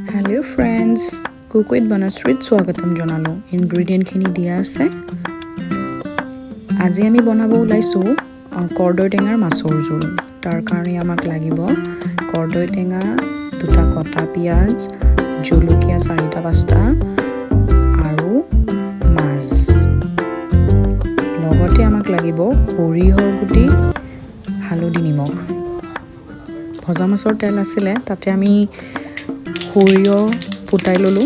Hello friends, cook with Banashree স্বাগতম জনালো ingredient খিনি দিয়া আছে আজি আমি বনাব ওলাইছো কৰ্দৈ টেঙাৰ মাছৰ জোল তাৰ কাৰণে আমাক লাগিব কৰ্দৈ টেঙা দুটা কটা পিয়াজ জলকীয়া 4টা 5টা আৰু মাছ লগতে আমাক লাগিব সৰিয়হৰ গুটি হালধি নিমখ ভজা মাছৰ তেল আছিল তাতে আমি সৰিয়হ ফুটাই ললো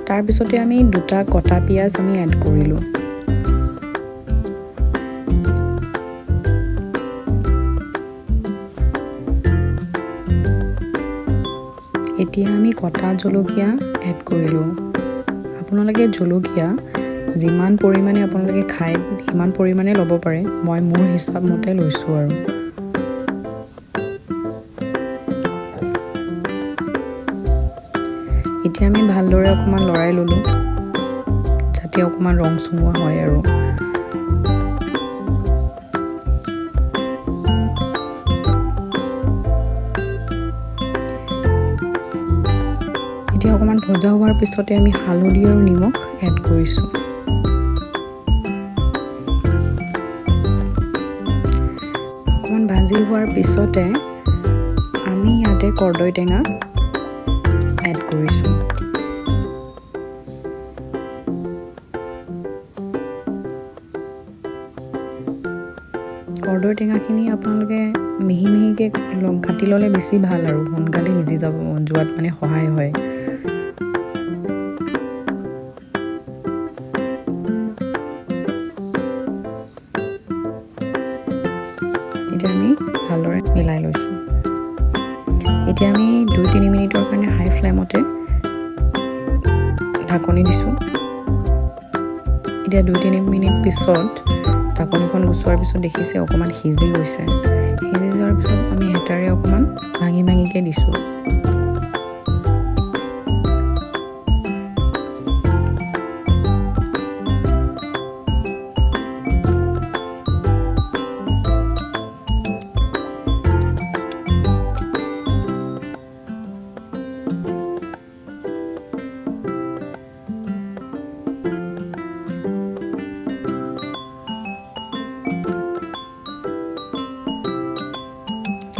তাৰ পিছতে আমি দুটা কটা পিয়াজ আমি এড কৰিলো এতিয়া আমি কটা জলকীয়া এড কৰিলো আপোনালোকে জলকীয়া যিমান পৰিমাণে আপোনালোকে খায় সিমান পৰিমাণে ল'ব পাৰে মই মোৰ হিচাপ মতে লৈছো আৰু এতিয়া আমি ভালদৰে অকমান লৰাই ললো যাতে অকমান ৰং সুমুৱা হয় আৰু এতিয়া অকমান ভজা হোৱাৰ পিছতে আমি হালধি আৰু নিমখ এড কৰিছো অকমান ভাজি হোৱাৰ পিছতে আমি ইয়াতে কৰ্দৈ টেঙা এড কৰিছো কৰ্দৈ টেঙাখিনি আপোনালোকে মিহি মিহিকে কাটি ললে বেছি ভাল আৰু সোনকালে সিজি যাব যোৱাত মানে সহায় হয় এতিয়া আমি ভালদৰে মিলাই লৈছো এতিয়া আমি 2-3 মিনিটৰ কাৰণে হাই ফ্লেমতে ঢাকনি দিছো এতিয়া 2-3 মিনিট পিছত ঢাকনিখন গুচোৱাৰ পিছত দেখিছে অকমান সিজি গৈছে সিজি যোৱাৰ পিছত আমি হেতাৰে অকমান ভাঙি ভাঙিকে দিছো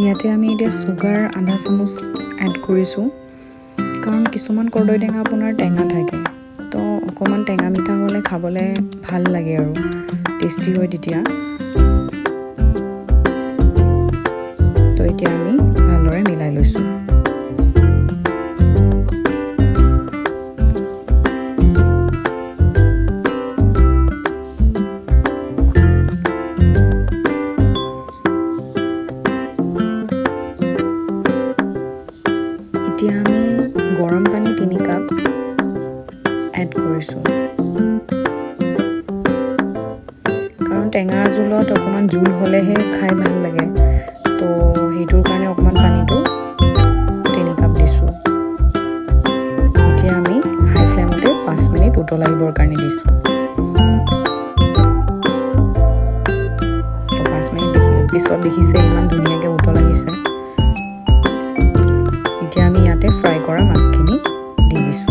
ইয়াতে আমি এতিয়া সুগাৰ আধা চামুচ এড কৰিছো কাৰণ কিছুমান কৰ্দৈ টেঙা আপোনাৰ টেঙা থাকে তো অকমান টেঙা মিঠা হলে খাবলে ভাল লাগে আৰু টেষ্টি হয় তেতিয়া তো এতিয়া আমি ভালদৰে মিলাই লৈছো এতিয়া আমি গৰম পানী 3 কাপ এড কৰিছো কাৰণ টেঙা জোলত অকমান জোল হলেহে খাই ভাল লাগে তো হেইটোৰ কাৰণে অকমান পানীটো 3 কাপ দিছো এতিয়া আমি হাই ফ্লেমতে 5 মিনিট উতলাইবৰ কাৰণে দিছো তো 5 মিনিট পিছত দেখিছে ইমান ধুনীয়াকৈ উতলাইছে এতিয়া আমি ইয়াতে ফ্ৰাই কৰা মাছখিনি দি দিছো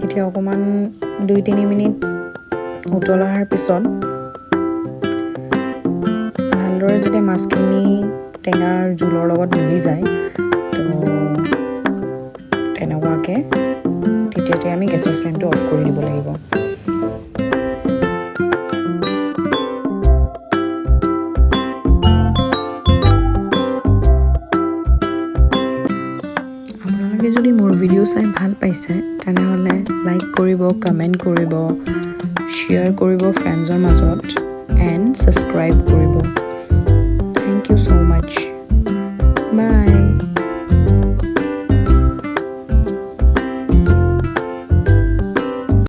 এতিয়া অকমান 2-3 মিনিট উতলাৰ পিছত ভালদৰে যেতিয়া মাছখিনি টেঙাৰ জোলৰ লগত মিলি যায় তো তেনেকুৱাকে তেতিয়াতে আমি গেছৰ ফ্লেমটো অফ কৰি দিব লাগিব আপোনালোকে যদি মোৰ ভিডিঅ' চাই ভাল পাইছে তেনেহ'লে লাইক কৰিব কমেণ্ট কৰিব শ্বেয়াৰ কৰিব ফ্ৰেণ্ডছৰ মাজত এণ্ড ছাবস্ক্ৰাইব কৰিব থ্যাংক ইউ so much